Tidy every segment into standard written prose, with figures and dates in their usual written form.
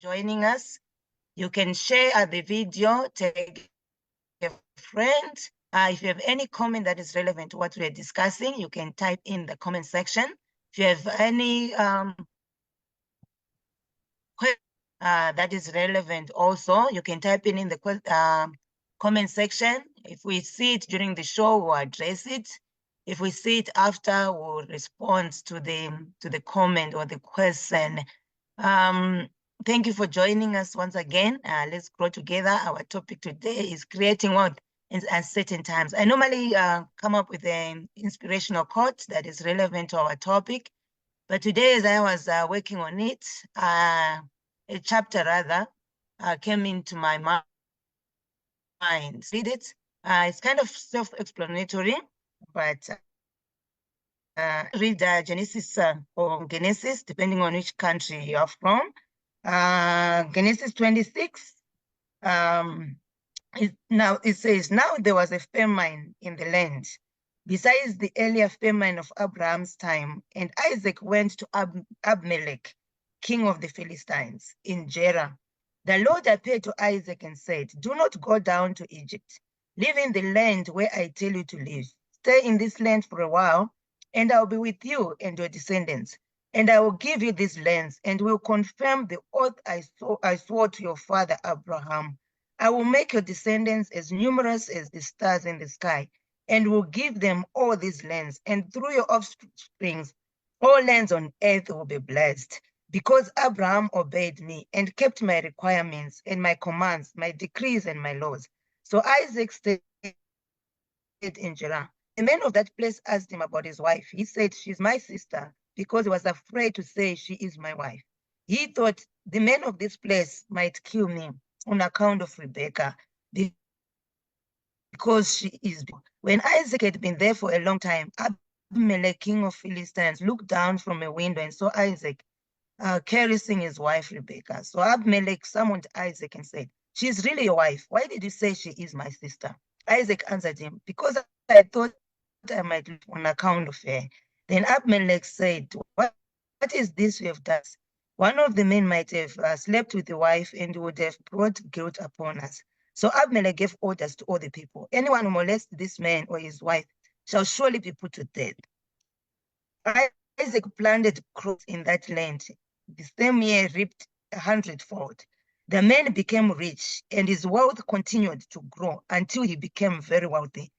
joining us. You can share the video, tag a friend. If you have any comment that is relevant to what we are discussing, you can type in the comment section. If you have any that is relevant also, you can type in the comment section. If we see it during the show, we'll address it. If we see it after, we'll respond to the comment or the question. Thank you for joining us once again. Let's grow together. Our topic today is creating wealth in uncertain times. I normally come up with an inspirational quote that is relevant to our topic. But today, as I was working on it, a chapter rather came into my mind. Read it. It's kind of self-explanatory, but read Genesis or Genesis, depending on which country you are from. Genesis 26. It says, now there was a famine in the land, besides the earlier famine of Abraham's time, and Isaac went to Abimelech, king of the Philistines, in Gerar. The Lord appeared to Isaac and said, do not go down to Egypt. Live in the land where I tell you to live. Stay in this land for a while, and I'll be with you and your descendants. And I will give you these lands, and will confirm the oath I swore to your father Abraham. I will make your descendants as numerous as the stars in the sky, and will give them all these lands. And through your offsprings, all lands on earth will be blessed. Because Abraham obeyed me and kept my requirements and my commands, my decrees and my laws. So Isaac stayed in Gerar. The man of that place asked him about his wife. He said, she's my sister, because he was afraid to say she is my wife. He thought the man of this place might kill me on account of Rebekah, because she is. When Isaac had been there for a long time, Abimelech, king of Philistines, looked down from a window and saw Isaac caressing his wife Rebekah. So Abimelech summoned Isaac and said, she is really your wife. Why did you say she is my sister? Isaac answered him, because I thought I might live on account of her. Then Abimelech said, what is this you have done? One of the men might have slept with the wife and would have brought guilt upon us. So Abimelech gave orders to all the people. Anyone who molests this man or his wife shall surely be put to death. Isaac planted crops in that land. The same year reaped 100-fold. The man became rich, and his wealth continued to grow until he became very wealthy.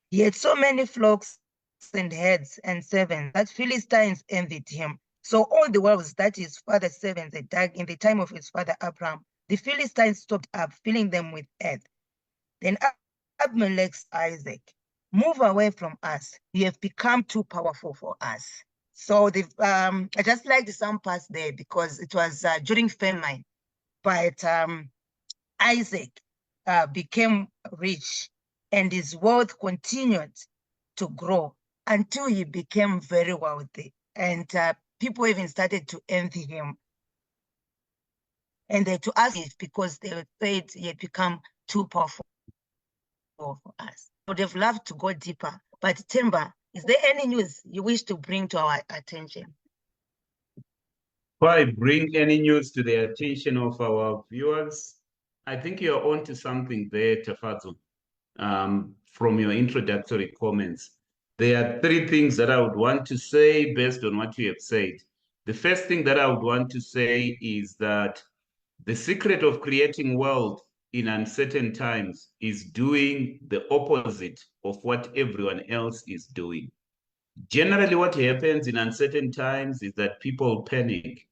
He had so many flocks and herds and servants that Philistines envied him. So all the wells that his father's servants had dug in the time of his father Abraham, the Philistines stopped up, filling them with earth. Then Abimelech said to Isaac, move away from us. You have become too powerful for us. So I just liked some parts there because it was during famine, but Isaac became rich and his wealth continued to grow until he became very wealthy. And people even started to envy him. And to ask if because they said he had become too powerful for us. I would have loved to go deeper. But Themba, is there any news you wish to bring to our attention? Before I bring any news to the attention of our viewers, I think you're onto something there, Tafazo, from your introductory comments. There are three things that I would want to say based on what you have said. The first thing that I would want to say is that the secret of creating wealth in uncertain times is doing the opposite of what everyone else is doing. Generally, what happens in uncertain times is that people panic.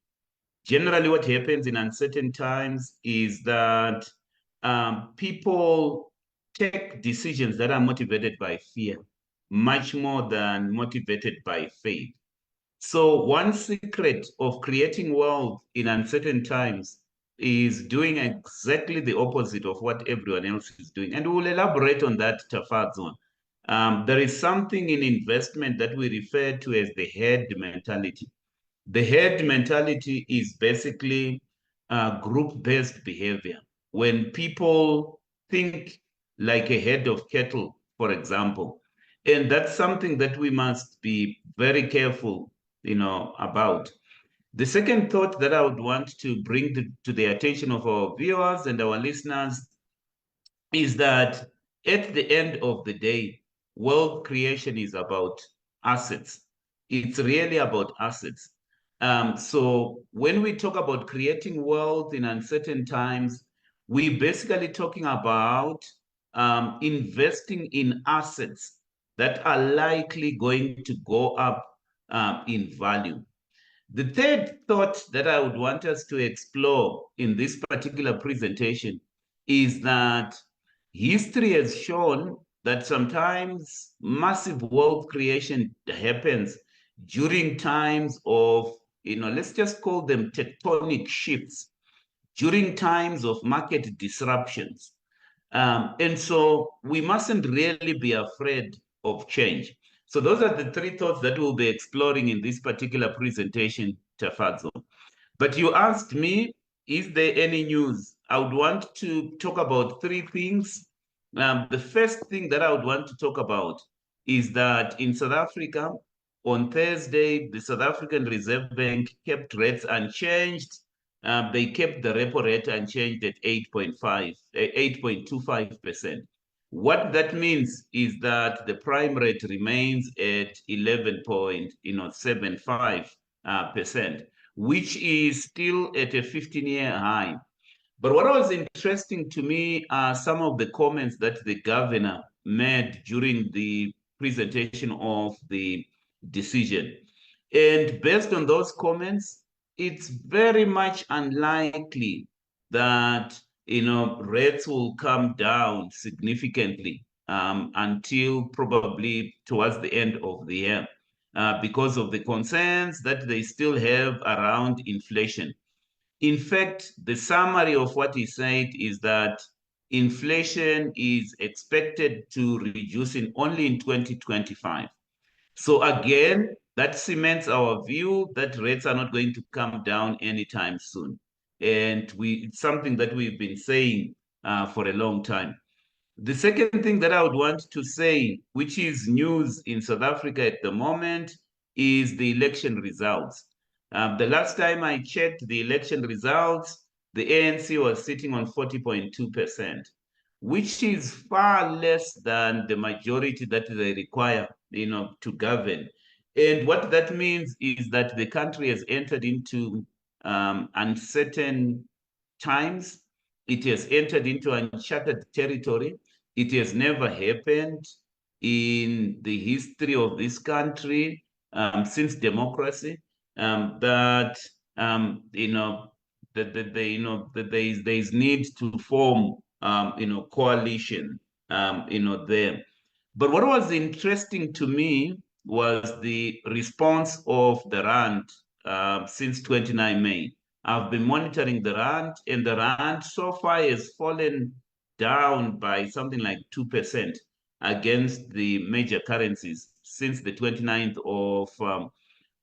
Generally, what happens in uncertain times is that people take decisions that are motivated by fear, much more than motivated by faith. So one secret of creating wealth in uncertain times is doing exactly the opposite of what everyone else is doing. And we'll elaborate on that, Tafadzon. There is something in investment that we refer to as the herd mentality. The herd mentality is basically group-based behavior. When people think like a herd of cattle, for example, and that's something that we must be very careful, about. The second thought that I would want to bring to the attention of our viewers and our listeners is that at the end of the day, wealth creation is about assets. It's really about assets. So when we talk about creating wealth in uncertain times, we're basically talking about investing in assets that are likely going to go up in value. The third thought that I would want us to explore in this particular presentation is that history has shown that sometimes massive wealth creation happens during times of, let's just call them tectonic shifts, during times of market disruptions. And so we mustn't really be afraid of change. So those are the three thoughts that we'll be exploring in this particular presentation, Tafadzo. But you asked me, is there any news? I would want to talk about three things. The first thing that I would want to talk about is that in South Africa, on Thursday, the South African Reserve Bank kept rates unchanged. They kept the repo rate unchanged at 8.25%. What that means is that the prime rate remains at 11.75%, which is still at a 15-year high. But what was interesting to me are some of the comments that the governor made during the presentation of the decision. And based on those comments, it's very much unlikely that rates will come down significantly until probably towards the end of the year because of the concerns that they still have around inflation. In fact, the summary of what he said is that inflation is expected to reduce only in 2025. So again, that cements our view that rates are not going to come down anytime soon. And it's something that we've been saying for a long time. The second thing that I would want to say, which is news in South Africa at the moment, is the election results. The last time I checked the election results, the ANC was sitting on 40.2%, which is far less than the majority that they require, to govern. And what that means is that the country has entered into uncertain times. It has entered into uncharted territory. It has never happened in the history of this country since democracy that that there is need to form coalition there. But what was interesting to me was the response of the rand since 29 May. I've been monitoring the rand, and the rand so far has fallen down by something like 2% against the major currencies since the 29th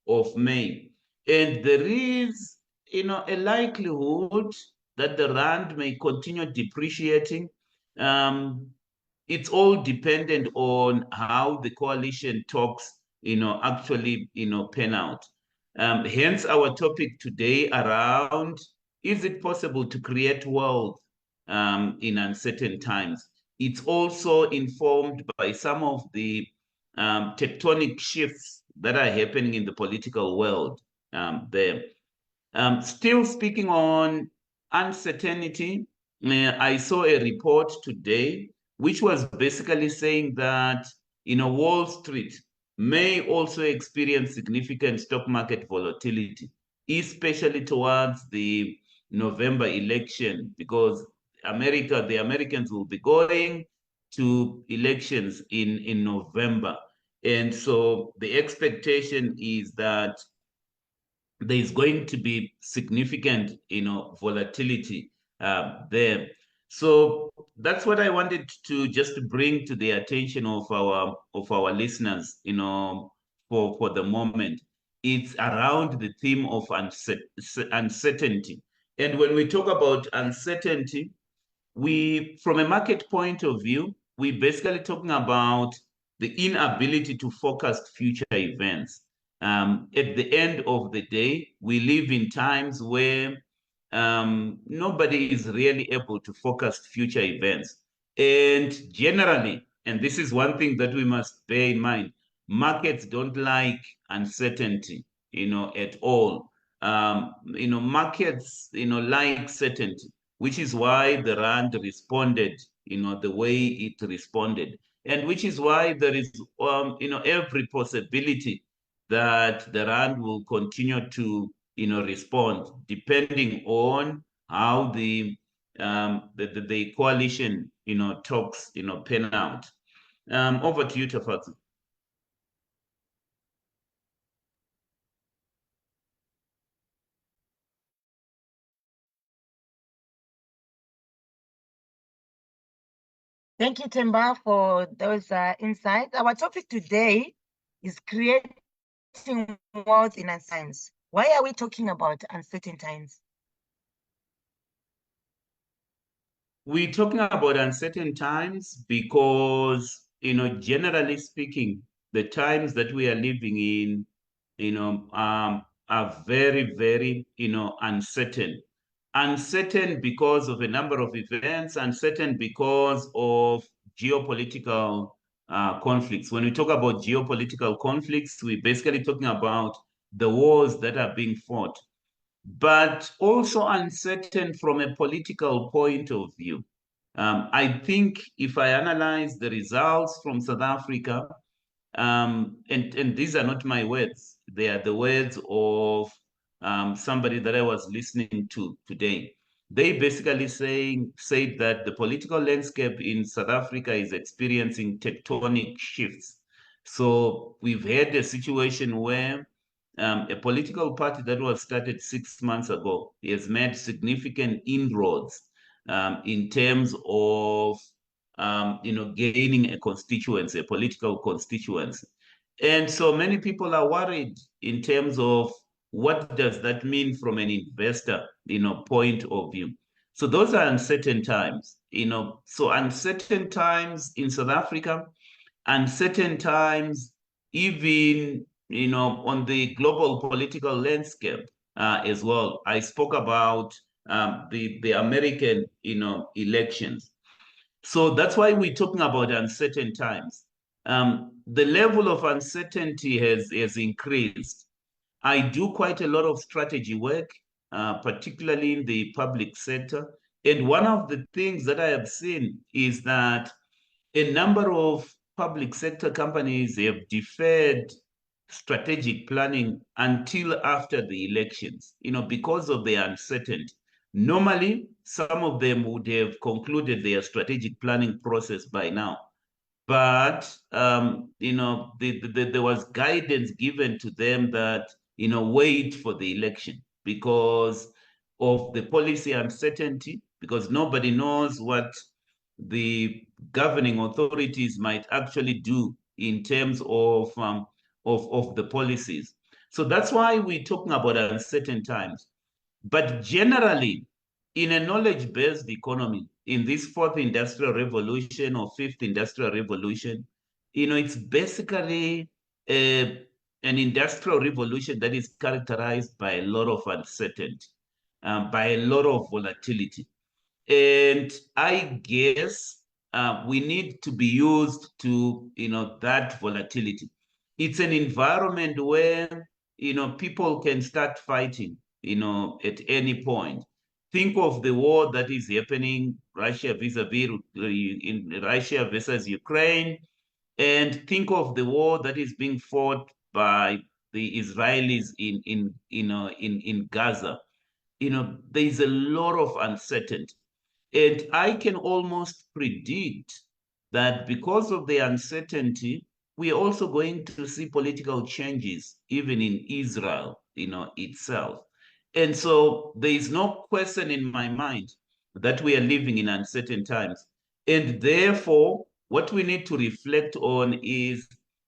of May. And there is, a likelihood that the rand may continue depreciating. It's all dependent on how the coalition talks, actually, pan out. Hence our topic today around, is it possible to create wealth in uncertain times? It's also informed by some of the tectonic shifts that are happening in the political world there. Still speaking on uncertainty, I saw a report today which was basically saying that Wall Street may also experience significant stock market volatility, especially towards the November election, because the Americans will be going to elections in November. And so the expectation is that there's going to be significant, volatility there. So that's what I wanted to just bring to the attention of our listeners, for the moment. It's around the theme of uncertainty. And when we talk about uncertainty, from a market point of view, we're basically talking about the inability to forecast future events. At the end of the day, we live in times where nobody is really able to forecast future events. And generally, and this is one thing that we must bear in mind, markets don't like uncertainty, at all. Markets, like certainty, which is why the rand responded, the way it responded, and which is why there is, every possibility that the rand will continue to, respond depending on how the coalition, talks, pan out. Over to you, Tafadzi. Thank you, Themba, for those insights. Our topic today is creating wealth in uncertain times. Why are we talking about uncertain times? We're talking about uncertain times because, generally speaking, the times that we are living in, are very, very, uncertain. Uncertain because of a number of events, uncertain because of geopolitical conflicts. When we talk about geopolitical conflicts, we're basically talking about the wars that are being fought, but also uncertain from a political point of view. I think if I analyze the results from South Africa, and these are not my words, they are the words of somebody that I was listening to today. They basically said that the political landscape in South Africa is experiencing tectonic shifts. So we've had a situation where a political party that was started 6 months ago has made significant inroads in terms of gaining a constituency, a political constituency. And so many people are worried in terms of what does that mean from an investor, point of view. So those are uncertain times, so uncertain times in South Africa, uncertain times even, on the global political landscape as well. I spoke about the American, elections. So that's why we're talking about uncertain times. The level of uncertainty has increased. I do quite a lot of strategy work, particularly in the public sector. And one of the things that I have seen is that a number of public sector companies have deferred strategic planning until after the elections, because of the uncertainty. Normally, some of them would have concluded their strategic planning process by now. But there was guidance given to them that, wait for the election because of the policy uncertainty, because nobody knows what the governing authorities might actually do in terms of the policies. So that's why we're talking about uncertain times. But generally, in a knowledge-based economy, in this fourth industrial revolution or fifth industrial revolution, it's basically an industrial revolution that is characterized by a lot of uncertainty, by a lot of volatility. And I guess we need to be used to, that volatility. It's an environment where, people can start fighting, at any point. Think of the war that is happening, Russia vis-a-vis in Russia versus Ukraine, and think of the war that is being fought by the Israelis in Gaza. There is a lot of uncertainty. And I can almost predict that because of the uncertainty, we are also going to see political changes, even in Israel, itself. And so there is no question in my mind that we are living in uncertain times. And therefore, what we need to reflect on is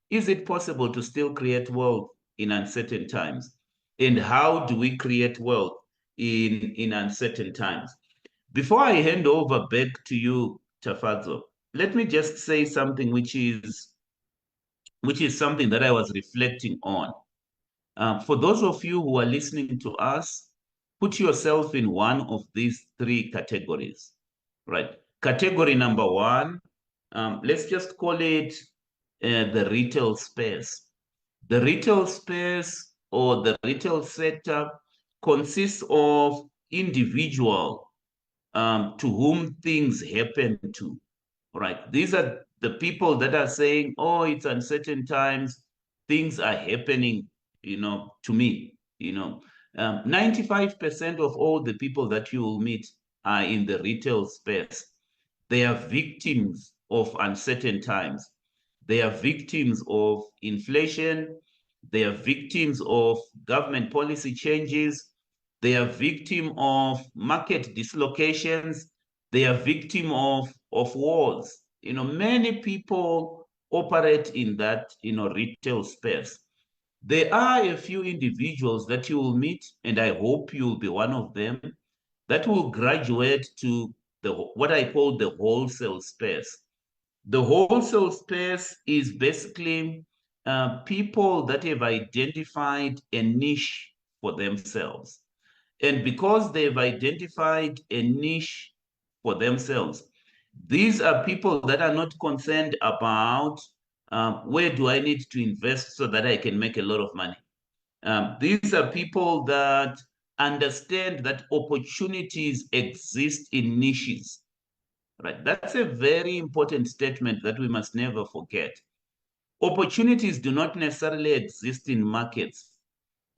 it possible to still create wealth in uncertain times? And how do we create wealth in uncertain times? Before I hand over back to you, Tafazo, let me just say something which is something that I was reflecting on. For those of you who are listening to us, put yourself in one of these three categories, right? Category number one, let's just call it the retail space. The retail space or the retail sector consists of individual to whom things happen to, right? These are the people that are saying, oh, it's uncertain times, things are happening, to me, 95% of all the people that you will meet are in the retail space. They are victims of uncertain times. They are victims of inflation. They are victims of government policy changes. They are victim of market dislocations. They are victim of wars. Many people operate in that, retail space. There are a few individuals that you will meet, and I hope you'll be one of them, that will graduate to what I call the wholesale space. The wholesale space is basically people that have identified a niche for themselves. And because they've identified a niche for themselves, these are people that are not concerned about where do I need to invest so that I can make a lot of money. These are people that understand that opportunities exist in niches, right? That's a very important statement that we must never forget. Opportunities do not necessarily exist in markets.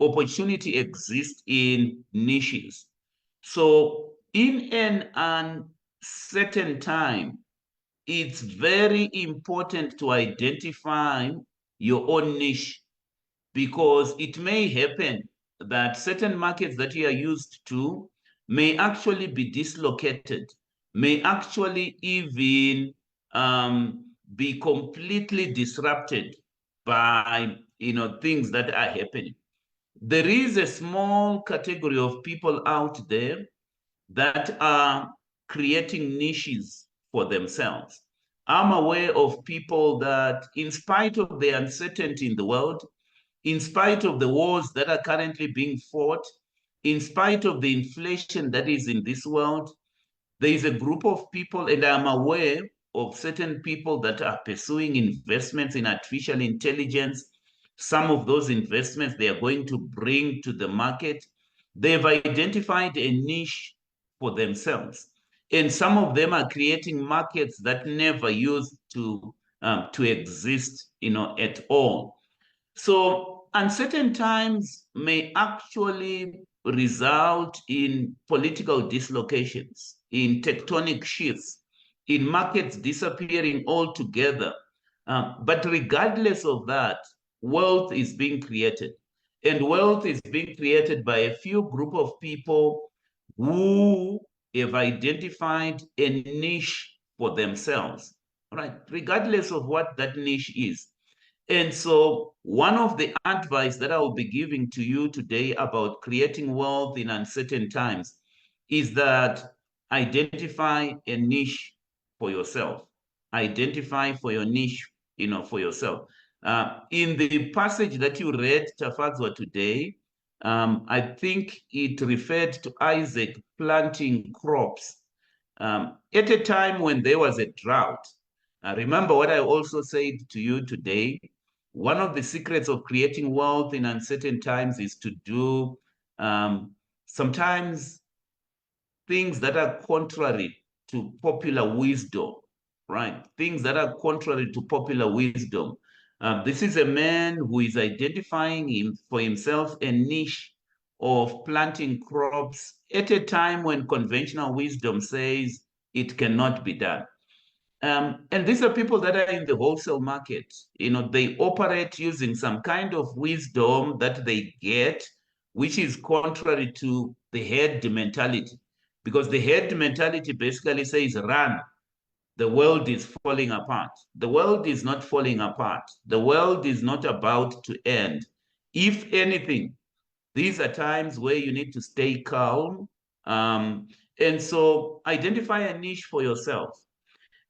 Opportunity exists in niches. So in an uncertain time, it's very important to identify your own niche, because it may happen that certain markets that you are used to may actually be dislocated, may actually even be completely disrupted by things that are happening. There is a small category of people out there that are creating niches for themselves. I'm aware of people that, in spite of the uncertainty in the world, in spite of the wars that are currently being fought, in spite of the inflation that is in this world, there is a group of people, and I'm aware of certain people that are pursuing investments in artificial intelligence. Some of those investments they are going to bring to the market. They've identified a niche for themselves. And some of them are creating markets that never used to exist, at all. So uncertain times may actually result in political dislocations, in tectonic shifts, in markets disappearing altogether. But regardless of that, wealth is being created. And wealth is being created by a few group of people who have identified a niche for themselves, right? Regardless of what that niche is. And so, one of the advice that I will be giving to you today about creating wealth in uncertain times is that identify a niche for yourself. Identify for your niche, for yourself. In the passage that you read, Tafadzwa, today, I think it referred to Isaac planting crops at a time when there was a drought. Remember what I also said to you today. One of the secrets of creating wealth in uncertain times is to do sometimes things that are contrary to popular wisdom, right? Things that are contrary to popular wisdom. This is a man who is identifying for himself a niche of planting crops at a time when conventional wisdom says it cannot be done. And these are people that are in the wholesale market. They operate using some kind of wisdom that they get, which is contrary to the herd mentality. Because the herd mentality basically says, run, the world is falling apart. The world is not falling apart. The world is not about to end. If anything, these are times where you need to stay calm. And so identify a niche for yourself.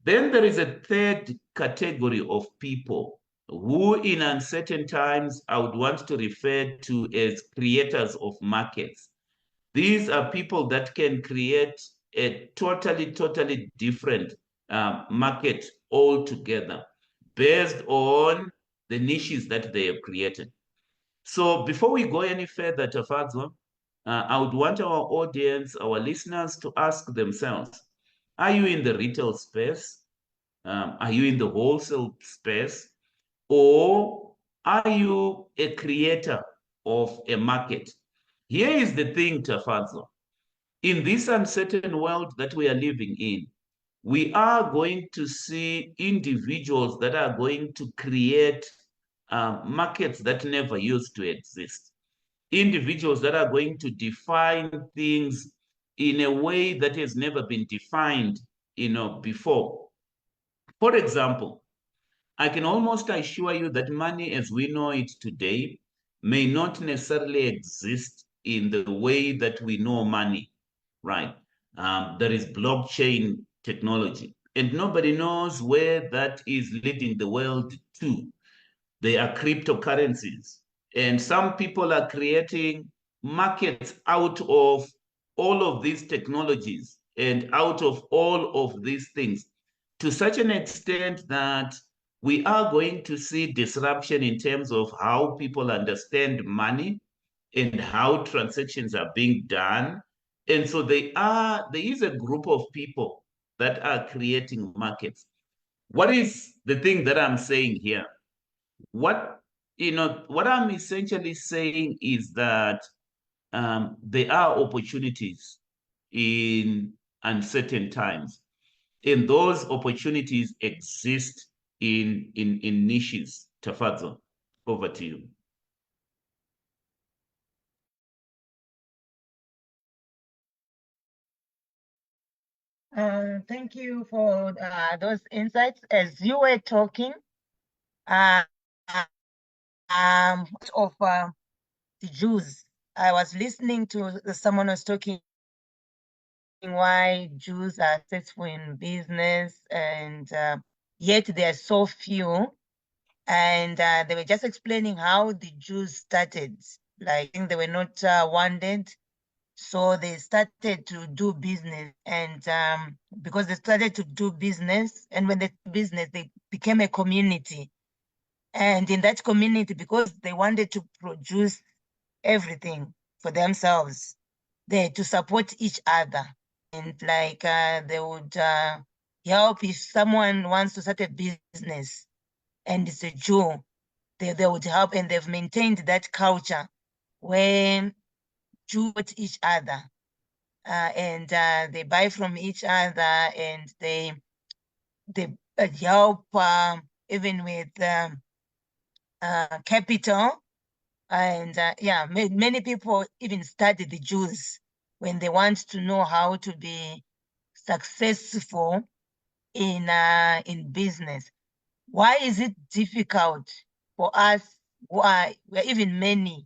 Then there is a third category of people. who in uncertain times I would want to refer to as creators of markets. These are people that can create a totally different market altogether based on the niches that they have created. So before we go any further, Tafadzo, I would want our audience, our listeners to ask themselves, are you in the retail space? Are you in the wholesale space? Or are you a creator of a market? Here is the thing, Tafadzo. In this uncertain world that we are living in, we are going to see individuals that are going to create markets that never used to exist. Individuals that are going to define things in a way that has never been defined, before. For example, I can almost assure you that money as we know it today may not necessarily exist in the way that we know money, right? There is blockchain technology, and nobody knows where that is leading the world to. They are cryptocurrencies. And some people are creating markets out of all of these technologies and out of all of these things to such an extent that we are going to see disruption in terms of how people understand money and how transactions are being done. And so there is a group of people that are creating markets. What is the thing that I'm saying here? What what I'm essentially saying is that there are opportunities in uncertain times, and those opportunities exist in niches. Tafadzo, over to you. Thank you for those insights. As you were talking, uh, of the Jews, I was listening to someone was talking why Jews are successful in business, and yet there are so few. And they were just explaining how the Jews started. Like, I think they were not wanted, so they started to do business. And because they started to do business, and when they do business, they became a community. And in that community, because they wanted to produce everything for themselves, they had to support each other. And like they would help if someone wants to start a business and it's a Jew, they would help, and they've maintained that culture where Jews support each other, and they buy from each other, and they help even with capital. And yeah, many people even study the Jews when they want to know how to be successful in business. Why is it difficult for us who are, we're even many,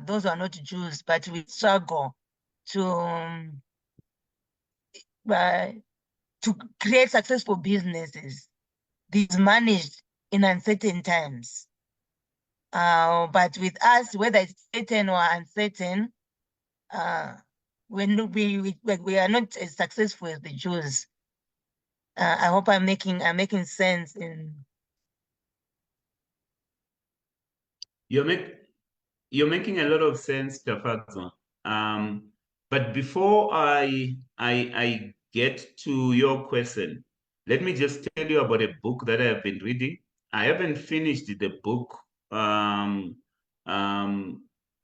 those who are not Jews, but we struggle uh, to create successful businesses, these managed in uncertain times? But with us, whether it's certain or uncertain, when we are not as successful as the Jews. I hope I'm making sense in. You're make, you're making a lot of sense, Tafadzo. Um, but before I get to your question, let me just tell you about a book that I have been reading. I haven't finished the book, um, um,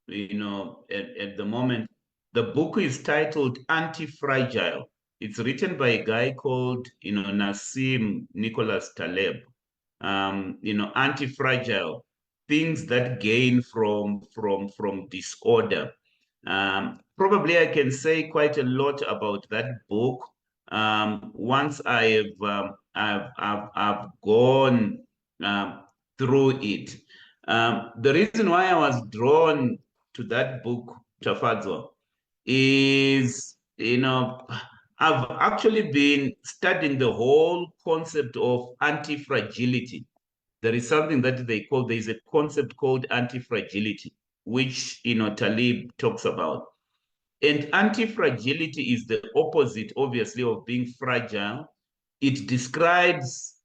at the moment. The book is titled Anti-Fragile. It's written by a guy called, Nassim Nicholas Taleb. Anti-Fragile, things that gain from disorder. Probably I can say quite a lot about that book once I've gone through it. The reason why I was drawn to that book, Tafadzo, is I've actually been studying the whole concept of anti-fragility, there is something that there's a concept called anti-fragility, which, Talib talks about. And anti-fragility is the opposite, obviously, of being fragile. It describes,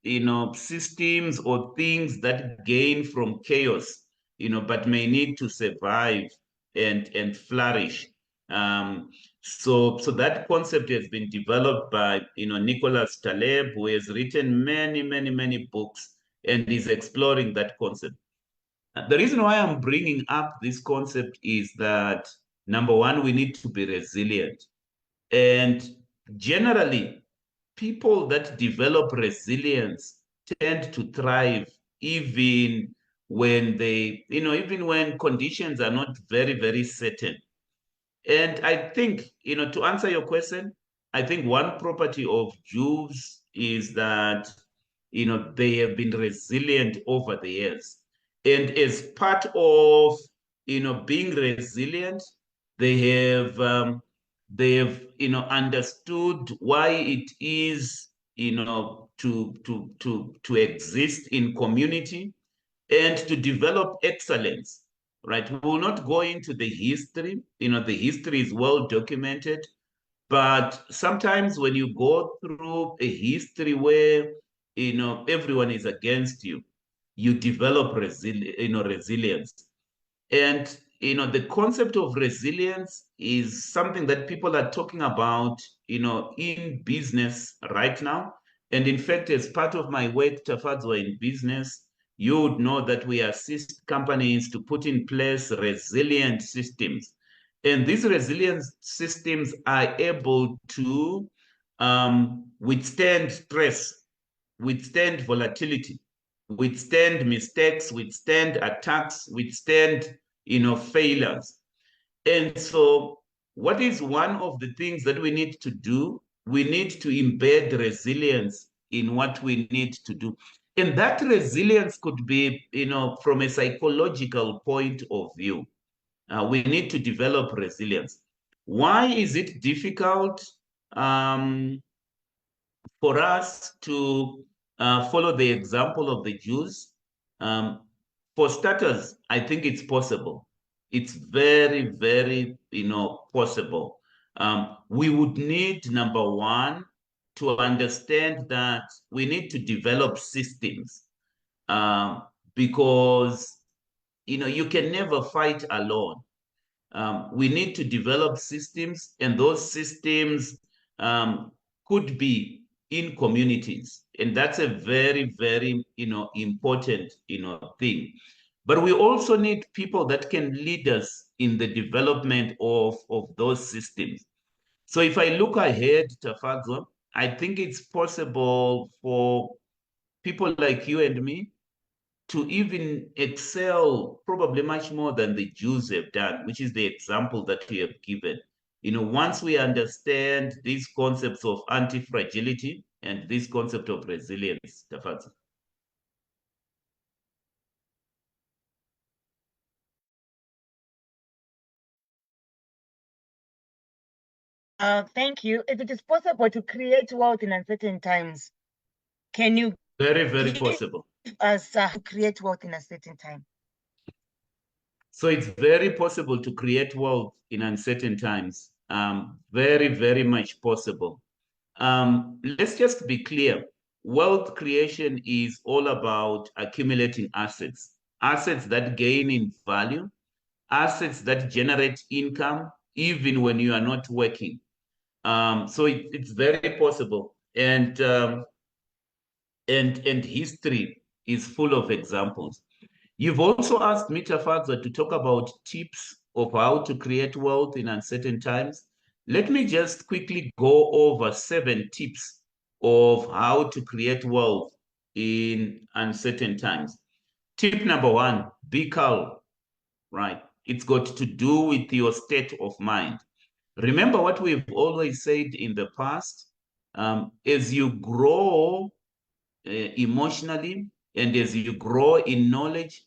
systems or things that gain from chaos, but may need to survive and flourish. So that concept has been developed by, Nicholas Taleb, who has written many, many, many books and is exploring that concept. The reason why I'm bringing up this concept is that, number one, we need to be resilient. And generally, people that develop resilience tend to thrive even when even when conditions are not very, very certain. And I think, to answer your question, I think one property of Jews is that, they have been resilient over the years. And as part of, being resilient, they have, understood why it is, to exist in community and to develop excellence, right? We will not go into the history. The history is well documented, but sometimes when you go through a history where, everyone is against you, you develop resilience. And, the concept of resilience is something that people are talking about, in business right now. And in fact, as part of my work, Tafadzwa, in business, you would know that we assist companies to put in place resilient systems. And these resilient systems are able to withstand stress, withstand volatility, withstand mistakes, withstand attacks, withstand, failures. And so what is one of the things that we need to do? We need to embed resilience in what we need to do. And that resilience could be, from a psychological point of view. We need to develop resilience. Why is it difficult for us to follow the example of the Jews? For starters, I think it's possible. It's very, very, possible. We would need, number one, to understand that we need to develop systems, because, you can never fight alone. We need to develop systems, and those systems could be in communities. And that's a very, very, important, thing. But we also need people that can lead us in the development of those systems. So if I look ahead, Tafadzo, I think it's possible for people like you and me to even excel probably much more than the Jews have done, which is the example that we have given. Once we understand these concepts of anti-fragility and this concept of resilience, Tafadzo. Thank you. If it is possible to create wealth in uncertain times, can you Very, very give possible. us to create wealth in a certain time? So it's very possible to create wealth in uncertain times. Very, very much possible. Let's just be clear. Wealth creation is all about accumulating assets, assets that gain in value, assets that generate income, even when you are not working. So it's very possible. And history is full of examples. You've also asked me, Tafadza, to talk about tips of how to create wealth in uncertain times. Let me just quickly go over 7 tips of how to create wealth in uncertain times. Tip number 1, be calm, right? It's got to do with your state of mind. Remember what we've always said in the past, as you grow emotionally, and as you grow in knowledge,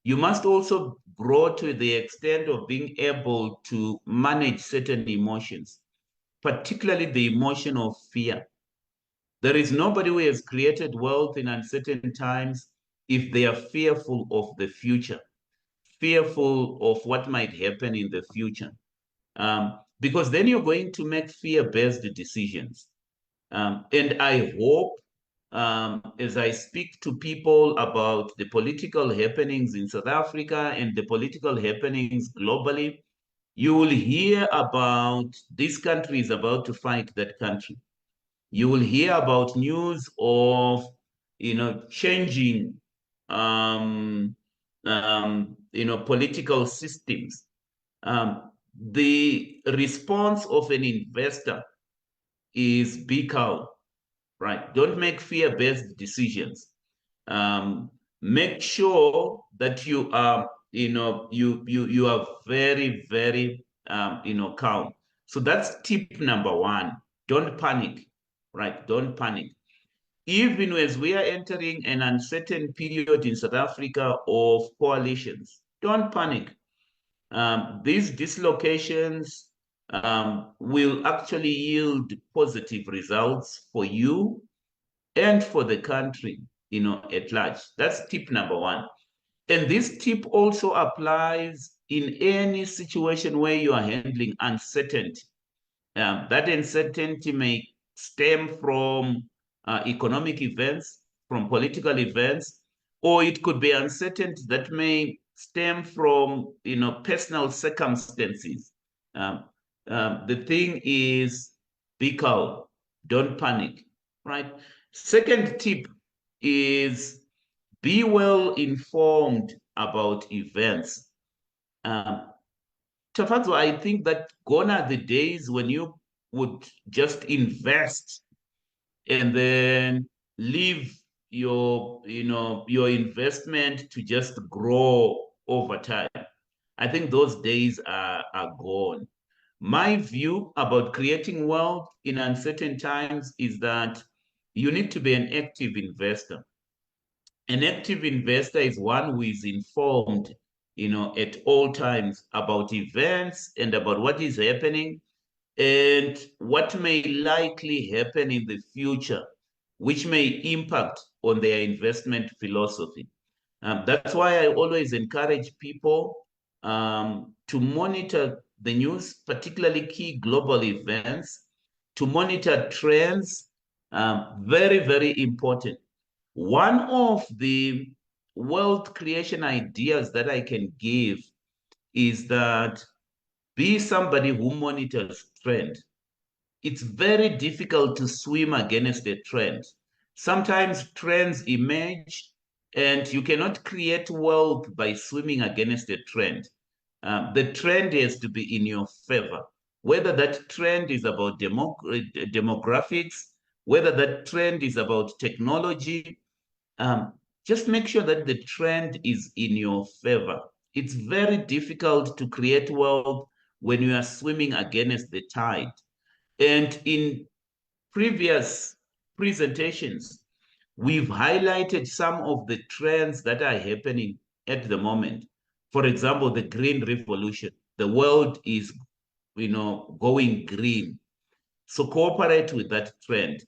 you must also grow to the extent of being able to manage certain emotions, particularly the emotion of fear. There is nobody who has created wealth in uncertain times if they are fearful of the future, fearful of what might happen in the future. Because then you're going to make fear-based decisions. And I hope, as I speak to people about the political happenings in South Africa and the political happenings globally, you will hear about this country is about to fight that country. You will hear about news of, changing, political systems. The response of an investor is be calm, right? Don't make fear-based decisions. Make sure that you are, you are very, very, calm. So that's tip number one. Don't panic, right? Don't panic. Even as we are entering an uncertain period in South Africa of coalitions, don't panic. These dislocations will actually yield positive results for you and for the country, at large. That's tip number one. And this tip also applies in any situation where you are handling uncertainty. That uncertainty may stem from economic events, from political events, or it could be uncertainty that may stem from, personal circumstances. Um, the thing is, be calm, don't panic, right? Second tip is be well informed about events. Um, Tafazo, I think that gone are the days when you would just invest and then leave your investment to just grow over time. I think those days are gone. My view about creating wealth in uncertain times is that you need to be an active investor. An active investor is one who is informed, at all times about events and about what is happening and what may likely happen in the future, which may impact on their investment philosophy. That's why I always encourage people to monitor the news, particularly key global events, to monitor trends. Very, very important. One of the wealth creation ideas that I can give is that be somebody who monitors trend. It's very difficult to swim against a trend. Sometimes trends emerge and you cannot create wealth by swimming against a trend. The trend has to be in your favor. Whether that trend is about demographics, whether that trend is about technology, um, just make sure that the trend is in your favor. It's very difficult to create wealth when you are swimming against the tide. And in previous presentations, we've highlighted some of the trends that are happening at the moment. For example, the green revolution. The world is, going green. So cooperate with that trend.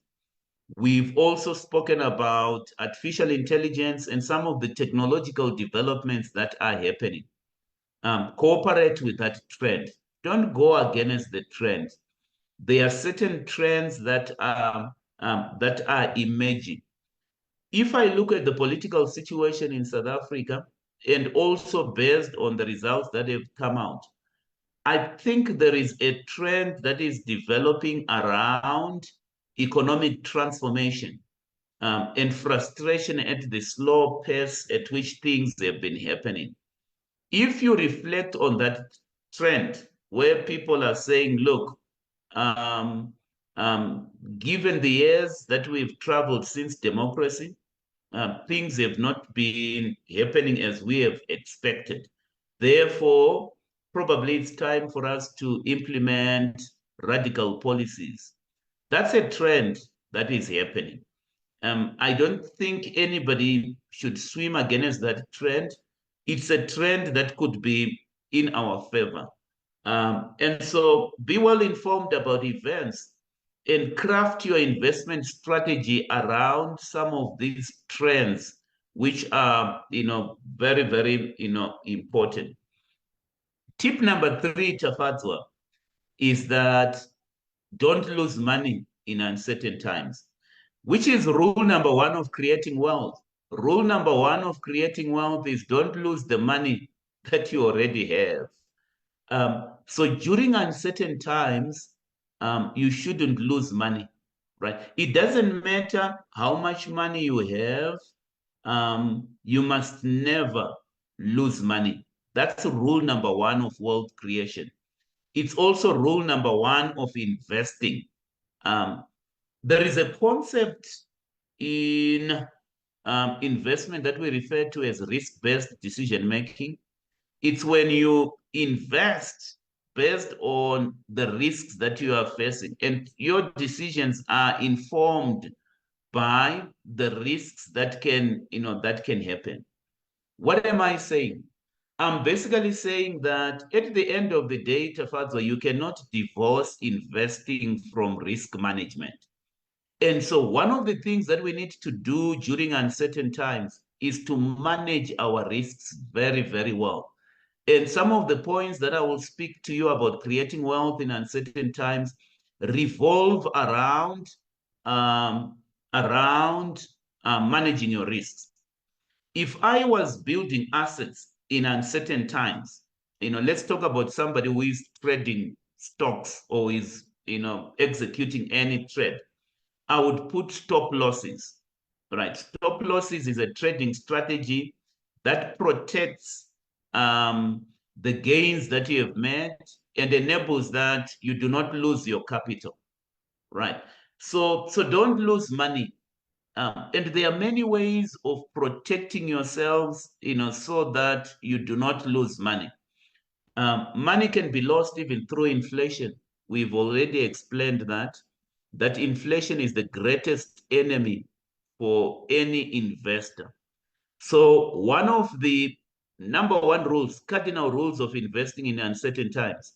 We've also spoken about artificial intelligence and some of the technological developments that are happening. Cooperate with that trend. Don't go against the trend. There are certain trends that are emerging. If I look at the political situation in South Africa, and also based on the results that have come out, I think there is a trend that is developing around economic transformation and frustration at the slow pace at which things have been happening. If you reflect on that trend where people are saying, look, um, given the years that we've traveled since democracy, things have not been happening as we have expected. Therefore, probably it's time for us to implement radical policies. That's a trend that is happening. I don't think anybody should swim against that trend. It's a trend that could be in our favor. And so be well informed about events and craft your investment strategy around some of these trends which are, very, very, important. Tip number 3, Tafadzwa, is that don't lose money in uncertain times, which is rule number 1 of creating wealth. Rule number 1 of creating wealth is don't lose the money that you already have. So during uncertain times, you shouldn't lose money, right? It doesn't matter how much money you have. You must never lose money. That's rule number 1 of wealth creation. It's also rule number 1 of investing. There is a concept in investment that we refer to as risk-based decision making. It's when you invest based on the risks that you are facing, and your decisions are informed by the risks that can happen. What am I saying? I'm basically saying that at the end of the day, Tafadzwa, you cannot divorce investing from risk management. And so one of the things that we need to do during uncertain times is to manage our risks very, very well. And some of the points that I will speak to you about creating wealth in uncertain times revolve around managing your risks. If I was building assets in uncertain times, let's talk about somebody who is trading stocks or is, executing any trade. I would put stop losses, right? Stop losses is a trading strategy that protects the gains that you have made and enables that you do not lose your capital, right? So don't lose money. And there are many ways of protecting yourselves, so that you do not lose money. Money can be lost even through inflation. We've already explained that inflation is the greatest enemy for any investor. So one of the number 1 rules, cardinal rules of investing in uncertain times,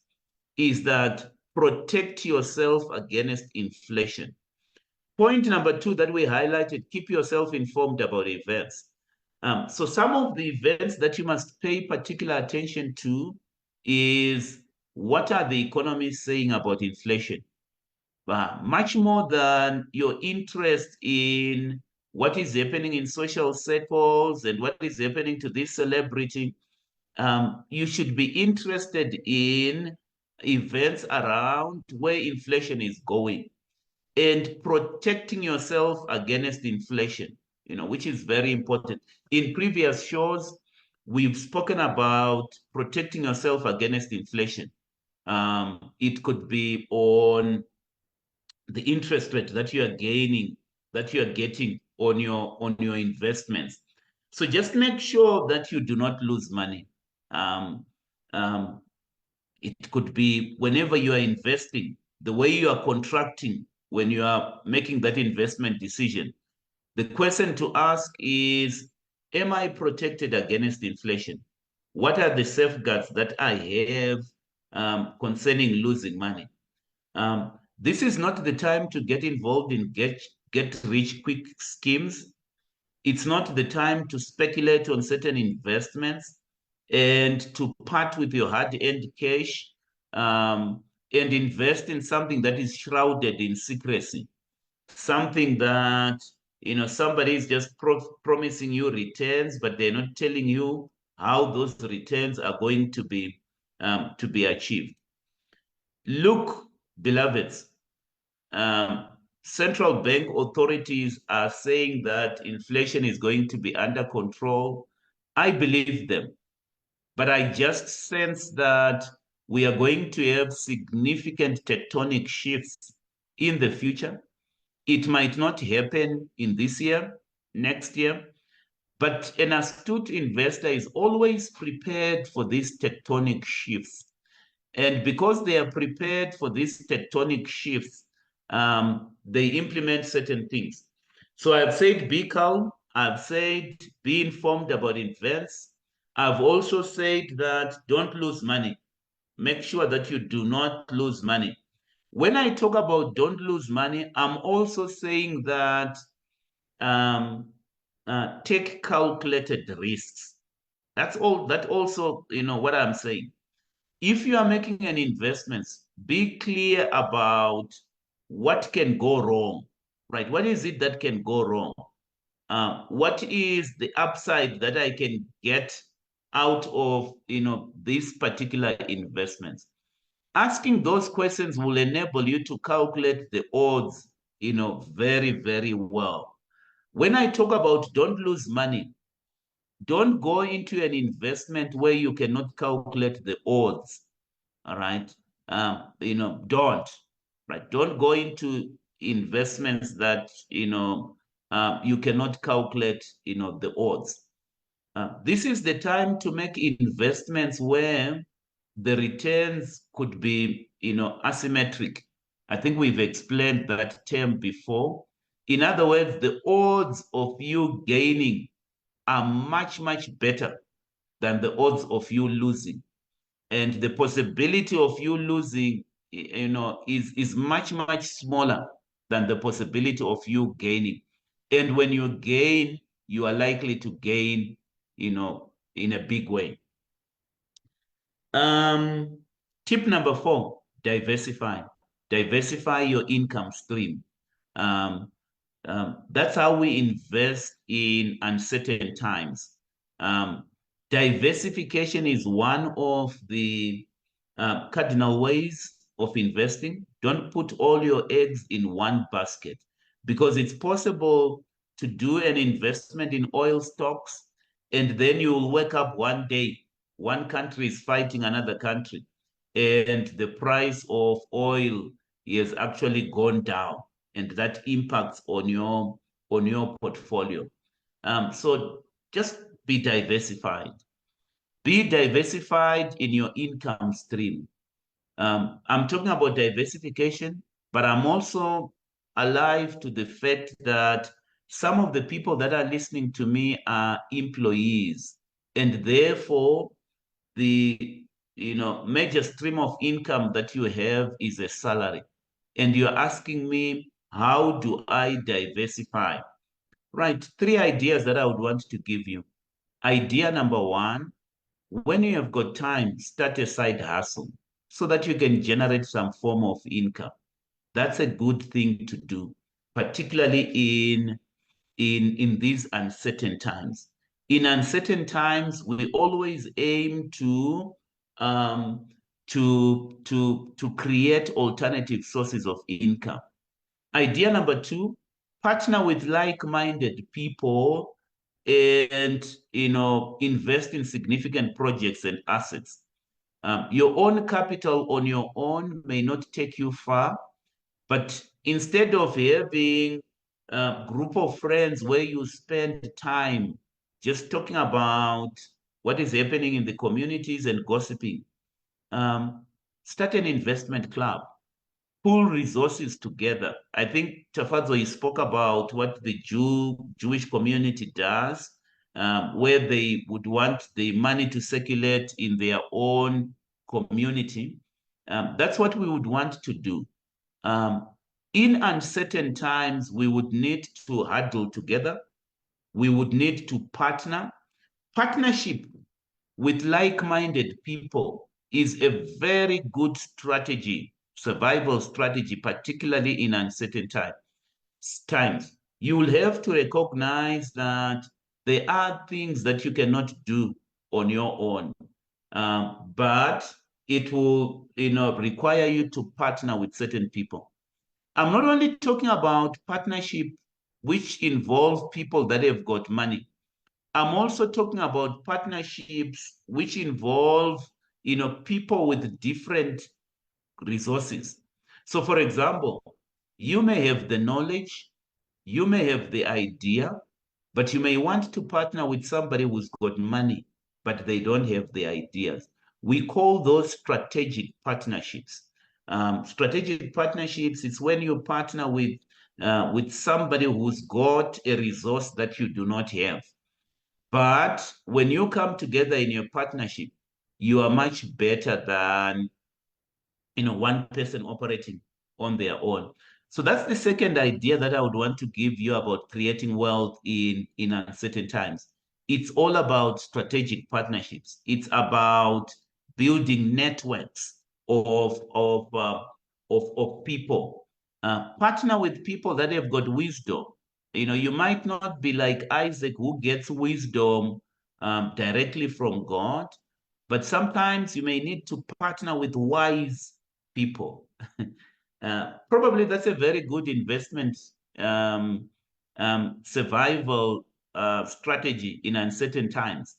is that protect yourself against inflation. Point number 2 that we highlighted, keep yourself informed about events. So some of the events that you must pay particular attention to is, what are the economists saying about inflation? Much more than your interest in what is happening in social circles and what is happening to this celebrity, you should be interested in events around where inflation is going and protecting yourself against inflation, which is very important. In previous shows, we've spoken about protecting yourself against inflation. It could be on the interest rate that you are gaining, that you are getting on your investments. So just make sure that you do not lose money. Um, um, it could be whenever you are investing, the way you are contracting when you are making that investment decision. The question to ask is, am I protected against inflation? What are the safeguards that I have concerning losing money? This is not the time to get involved in get rich quick schemes. It's not the time to speculate on certain investments and to part with your hard-earned cash, and invest in something that is shrouded in secrecy, something that, somebody is just promising you returns, but they're not telling you how those returns are going to be achieved. Look, beloveds, central bank authorities are saying that inflation is going to be under control. I believe them, but I just sense that we are going to have significant tectonic shifts in the future. It might not happen in this year, next year, but an astute investor is always prepared for these tectonic shifts. And because they are prepared for these tectonic shifts, they implement certain things. So I've said be calm. I've said be informed about events. I've also said that don't lose money. Make sure that you do not lose money. When I talk about don't lose money, I'm also saying that um, take calculated risks. That's all. That also, what I'm saying. If you are making an investment, be clear about what can go wrong, right? What is it that can go wrong? What is the upside that I can get out of these particular investments? Asking those questions will enable you to calculate the odds, very, very well. When I talk about don't lose money, don't go into an investment where you cannot calculate the odds. All right. Don't, right. Don't go into investments that, you cannot calculate, the odds. This is the time to make investments where the returns could be, asymmetric. I think we've explained that term before. In other words, the odds of you gaining are much, much better than the odds of you losing. And the possibility of you losing, is much, much smaller than the possibility of you gaining. And when you gain, you are likely to gain, in a big way. Tip number 4, diversify. Diversify your income stream. That's how we invest in uncertain times. Diversification is one of the cardinal ways of investing. Don't put all your eggs in one basket, because it's possible to do an investment in oil stocks, and then you'll wake up one day, one country is fighting another country, and the price of oil has actually gone down, and that impacts on your portfolio. So just be diversified. Be diversified in your income stream. I'm talking about diversification, but I'm also alive to the fact that some of the people that are listening to me are employees, and therefore the major stream of income that you have is a salary. And you're asking me, how do I diversify? Right, 3 ideas that I would want to give you. Idea number 1, when you have got time, start a side hustle so that you can generate some form of income. That's a good thing to do, particularly in these uncertain times. In uncertain times, we always aim um, to create alternative sources of income. Idea number 2, partner with like-minded people and invest in significant projects and assets. Your own capital on your own may not take you far, but instead of having a group of friends where you spend time just talking about what is happening in the communities and gossiping, start an investment club. Pull resources together. I think Tafazo, you spoke about what the Jewish community does, where they would want the money to circulate in their own community. That's what we would want to do. In uncertain times, we would need to huddle together. We would need to partner. Partnership with like-minded people is a very good strategy, survival strategy, particularly in uncertain times. You will have to recognize that there are things that you cannot do on your own, but it will, require you to partner with certain people. I'm not only talking about partnership which involve people that have got money. I'm also talking about partnerships which involve, people with different resources. So for example, you may have the knowledge, you may have the idea, but you may want to partner with somebody who's got money, but they don't have the ideas. We call those strategic partnerships. Strategic partnerships is when you partner with somebody who's got a resource that you do not have. But when you come together in your partnership, you are much better than one person operating on their own. So that's the second idea that I would want to give you about creating wealth in uncertain times. It's all about strategic partnerships. It's about building networks of people. Partner with people that have got wisdom. You know, you might not be like Isaac, who gets wisdom directly from God, but sometimes you may need to partner with wise people. Probably that's a very good investment survival strategy in uncertain times.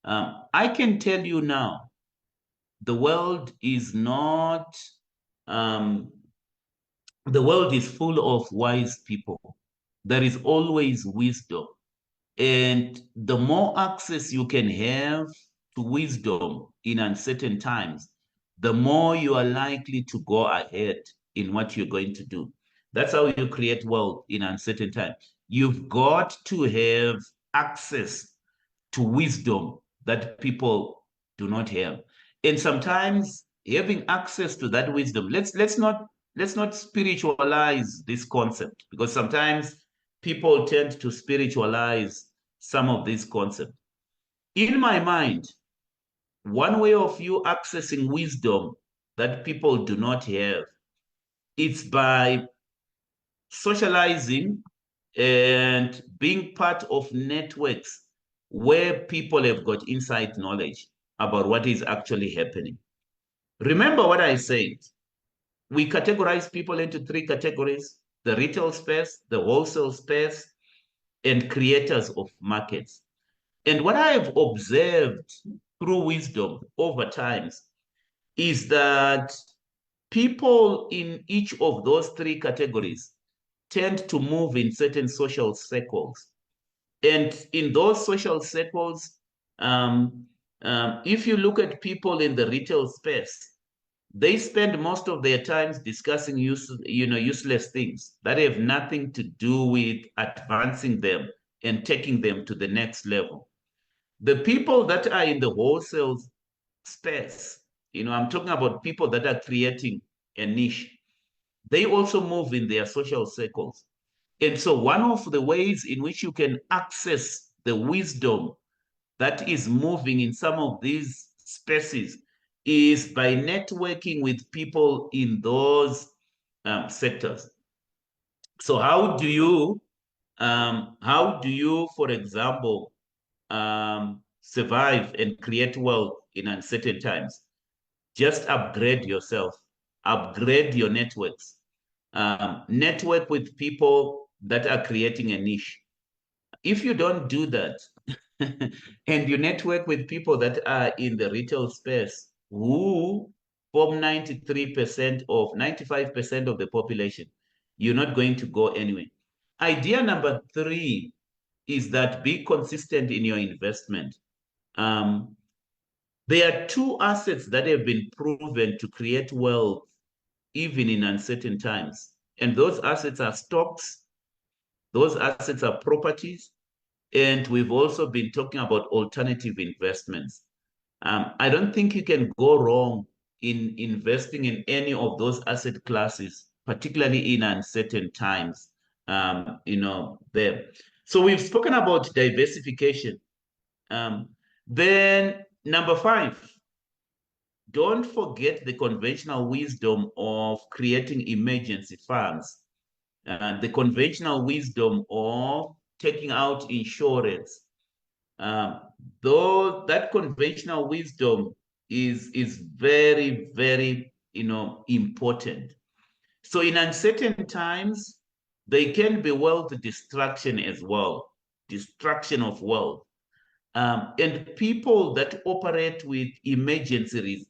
I can tell you now, the world is not, um, the world is full of wise people. There is always wisdom. And the more access you can have to wisdom in uncertain times, the more you are likely to go ahead in what you're going to do. That's how you create wealth in uncertain times. You've got to have access to wisdom that people do not have. And sometimes having access to that wisdom, let's not spiritualize this concept, because sometimes people tend to spiritualize some of these concepts. In my mind, one way of you accessing wisdom that people do not have, it's by socializing and being part of networks where people have got inside knowledge about what is actually happening. Remember what I said. We categorize people into three categories: the retail space, the wholesale space, and creators of markets. And what I have observed through wisdom over times is that people in each of those three categories tend to move in certain social circles. And in those social circles, if you look at people in the retail space, they spend most of their times discussing useless things that have nothing to do with advancing them and taking them to the next level. The people that are in the wholesale space, I'm talking about people that are creating a niche. They also move in their social circles. And so one of the ways in which you can access the wisdom that is moving in some of these spaces is by networking with people in those sectors. So how do you, for example, survive and create wealth in uncertain times? Just upgrade yourself, upgrade your networks, network with people that are creating a niche. If you don't do that, and you network with people that are in the retail space who form 95% of the population, you're not going to go anywhere. Idea number three is that be consistent in your investment. Um, there are two assets that have been proven to create wealth even in uncertain times. And those assets are stocks, those assets are properties, and we've also been talking about alternative investments. I don't think you can go wrong in investing in any of those asset classes, particularly in uncertain times. There. So we've spoken about diversification. Then number five, don't forget the conventional wisdom of creating emergency funds, the conventional wisdom of taking out insurance. Um, though that conventional wisdom is very, very, important. So in uncertain times, they can be wealth destruction as well, destruction of wealth. And people that operate with emergency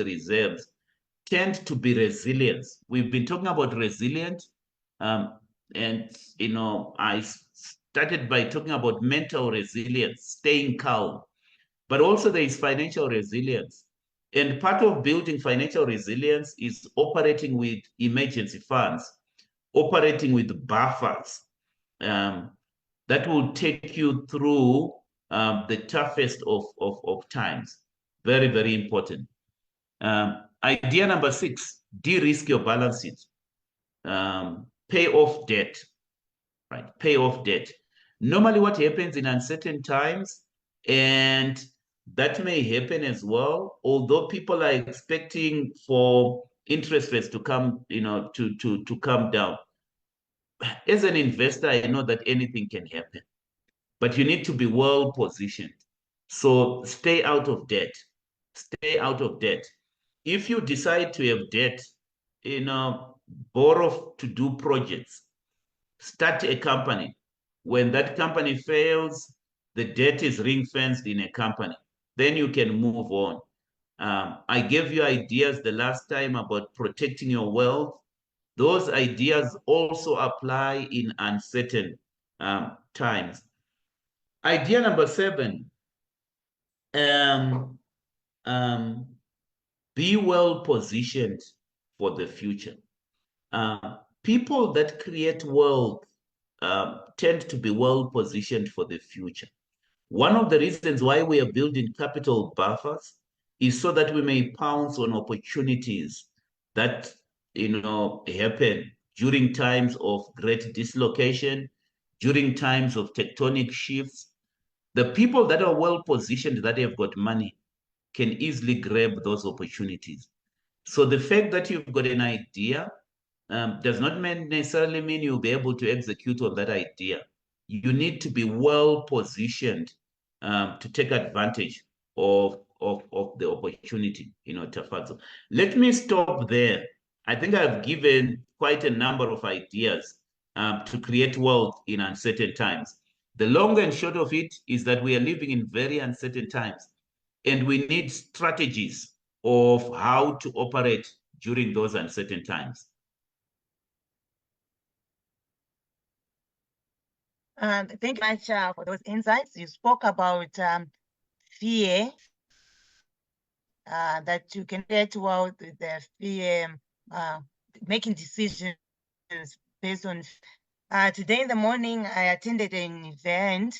reserves tend to be resilient. We've been talking about resilient, um, and I started by talking about mental resilience, staying calm, but also there is financial resilience. And part of building financial resilience is operating with emergency funds, operating with buffers, um, that will take you through the toughest of times. Very, very important. Idea number six, de-risk your balance sheet. pay off debt, right? Pay off debt. Normally what happens in uncertain times, and that may happen as well, although people are expecting for interest rates to come, to come down. As an investor, I know that anything can happen, but you need to be well positioned. So stay out of debt. Stay out of debt. If you decide to have debt, borrow to do projects, start a company. When that company fails, the debt is ring fenced in a company. Then you can move on. I gave you ideas the last time about protecting your wealth. Those ideas also apply in uncertain times. Idea number 7, um, um, be well positioned for the future. People that create wealth tend to be well positioned for the future. One of the reasons why we are building capital buffers is so that we may pounce on opportunities that happen during times of great dislocation, during times of tectonic shifts. The people that are well positioned, that have got money, can easily grab those opportunities. So the fact that you've got an idea does not necessarily mean you'll be able to execute on that idea. You need to be well positioned to take advantage of the opportunity, Tafazo. Let me stop there. I think I've given quite a number of ideas to create wealth in uncertain times. The long and short of it is that we are living in very uncertain times, and we need strategies of how to operate during those uncertain times. Thank you much for those insights. You spoke about fear, that you can get well with the fear, making decisions based on. Today in the morning, I attended an event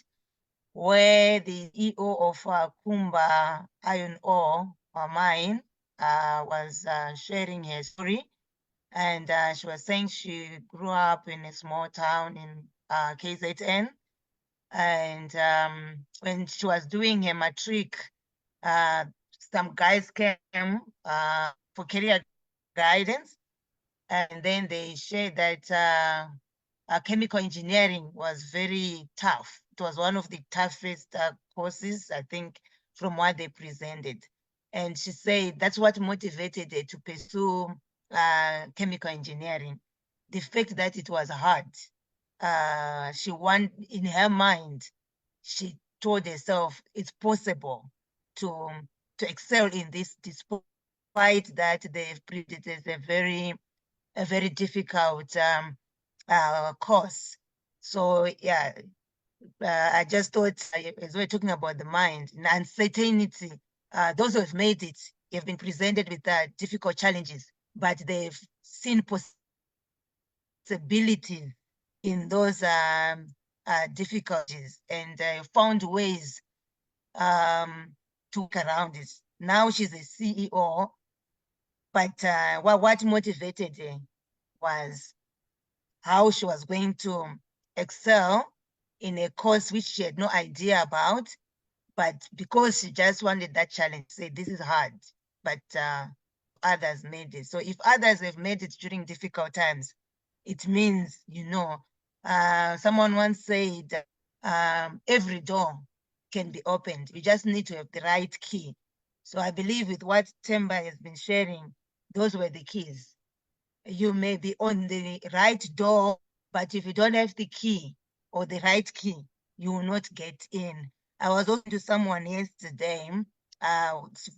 where the EO of Kumba Iron Ore Mine was sharing her story. And she was saying she grew up in a small town in KZN. And when she was doing her matric, some guys came for career guidance. And then they shared that chemical engineering was very tough. It was one of the toughest courses, I think, from what they presented. And she said that's what motivated her to pursue chemical engineering. The fact that it was hard. She won in her mind, she told herself it's possible to excel in this, despite that they've treated it as a very difficult course. So yeah, I just thought, as we're talking about the mind and uncertainty, those who have made it have been presented with difficult challenges, but they've seen possibilities in those difficulties and found ways to work around it. Now she's a CEO, but what motivated her was how she was going to excel in a course which she had no idea about, but because she just wanted that challenge, say this is hard, but others made it. So if others have made it during difficult times, it means, someone once said, every door can be opened. You just need to have the right key. So I believe with what Themba has been sharing, those were the keys. You may be on the right door, but if you don't have the key or the right key, you will not get in. I was talking to someone yesterday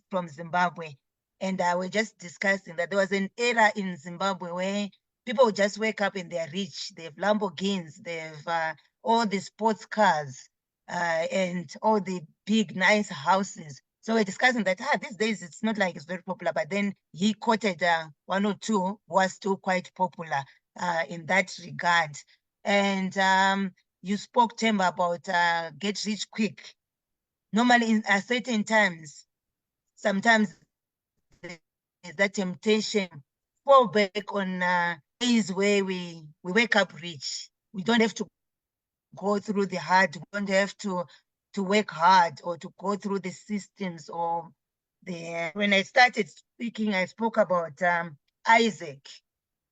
from Zimbabwe, and we're just discussing that there was an era in Zimbabwe where people just wake up and they're rich. They have Lamborghinis, they have all the sports cars, and all the big, nice houses. So we're discussing that these days it's not like it's very popular, but then he quoted one or two was still quite popular in that regard. And you spoke, Themba, about get rich quick. Normally in certain times, sometimes there's that temptation, fall back on days where we wake up rich. We don't have to go through the hard, we don't have to work hard or to go through the systems or when I started speaking, I spoke about Isaac,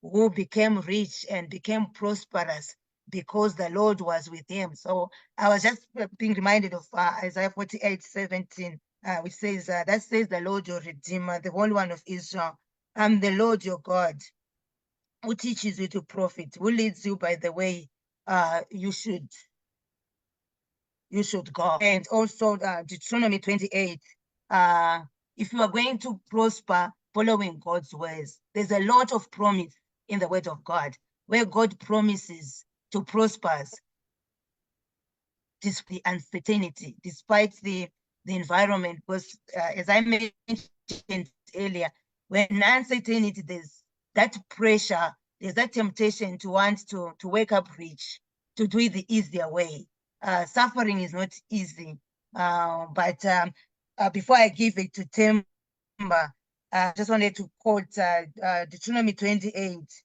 who became rich and became prosperous because the Lord was with him. So I was just being reminded of Isaiah 48:17, which says, that says the Lord your Redeemer, the Holy One of Israel. I'm the Lord your God, who teaches you to profit, who leads you by the way you should go. And also Deuteronomy 28, if you are going to prosper following God's ways, there's a lot of promise in the word of God, where God promises to prosper us despite the uncertainty, despite the environment. Because as I mentioned earlier, when uncertainty, there's that pressure, there's that temptation to want to wake up rich, to do it the easier way. Suffering is not easy. But before I give it to Themba, I just wanted to quote Deuteronomy 28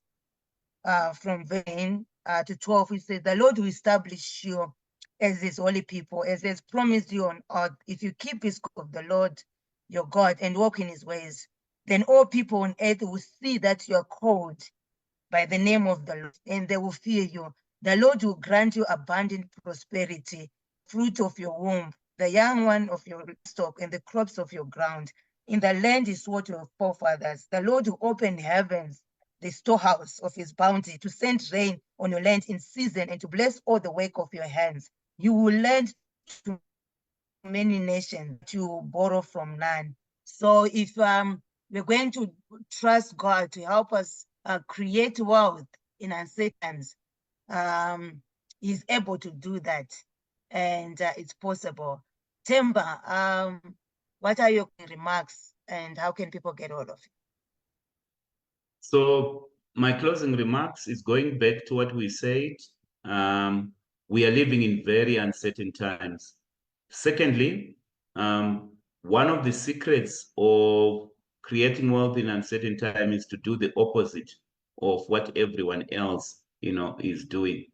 from verse 9 to 12. It says, the Lord will establish you as his holy people, as he has promised you on earth. If you keep his code of the Lord your God and walk in his ways, then all people on earth will see that you are called by the name of the Lord, and they will fear you. The Lord will grant you abundant prosperity, fruit of your womb, the young one of your stock, and the crops of your ground. In the land is what your forefathers. The Lord will open heavens, the storehouse of his bounty, to send rain on your land in season and to bless all the work of your hands. You will lend to many nations, to borrow from none. So if we're going to trust God to help us create wealth in uncertain times, he's able to do that, and it's possible. Themba, what are your remarks, and how can people get hold of you? So my closing remarks is going back to what we said. We are living in very uncertain times. Secondly, one of the secrets of creating wealth in uncertain time is to do the opposite of what everyone else, is doing.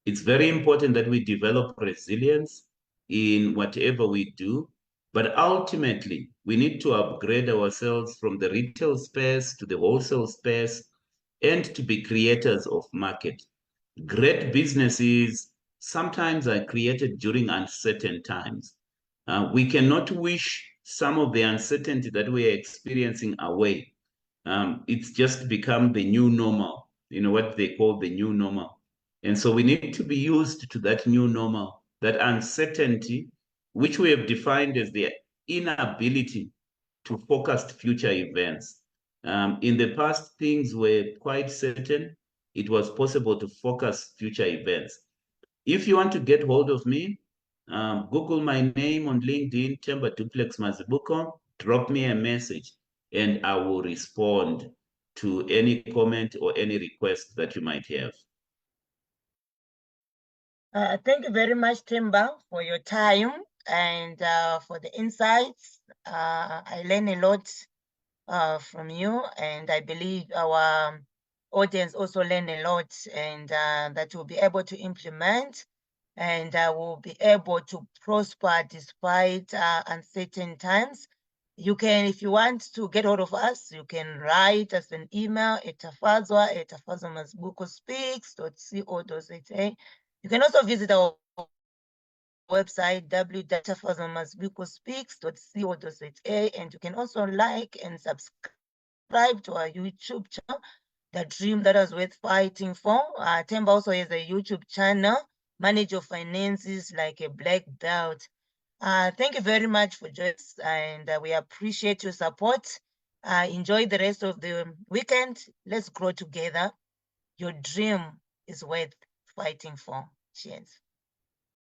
It's very important that we develop resilience in whatever we do, but ultimately we need to upgrade ourselves from the retail space to the wholesale space and to be creators of market. Great businesses sometimes are created during uncertain times. We cannot wish some of the uncertainty that we are experiencing away. It's just become the new normal, what they call the new normal. And so we need to be used to that new normal, that uncertainty, which we have defined as the inability to forecast future events. In the past, things were quite certain. It was possible to focus future events. If you want to get hold of me, Google my name on LinkedIn, Themba Mazibuko, drop me a message, and I will respond to any comment or any request that you might have. Thank you very much, Themba, for your time and for the insights. I learned a lot from you, and I believe our audience also learned a lot, and that we'll be able to implement, and we'll be able to prosper despite uncertain times. You can, if you want to get hold of us, you can write us an email at tafazwa@tafazwamazibukospeaks.co.za. You can also visit our website www.tafazwamazibukospeaks.co.za, and you can also like and subscribe to our YouTube channel, The Dream That Was Worth Fighting For. Themba also has a YouTube channel, Manage Your Finances Like a Black Belt. Thank you very much for joining us, and we appreciate your support. Enjoy the rest of the weekend. Let's grow together. Your dream is worth fighting for. Cheers.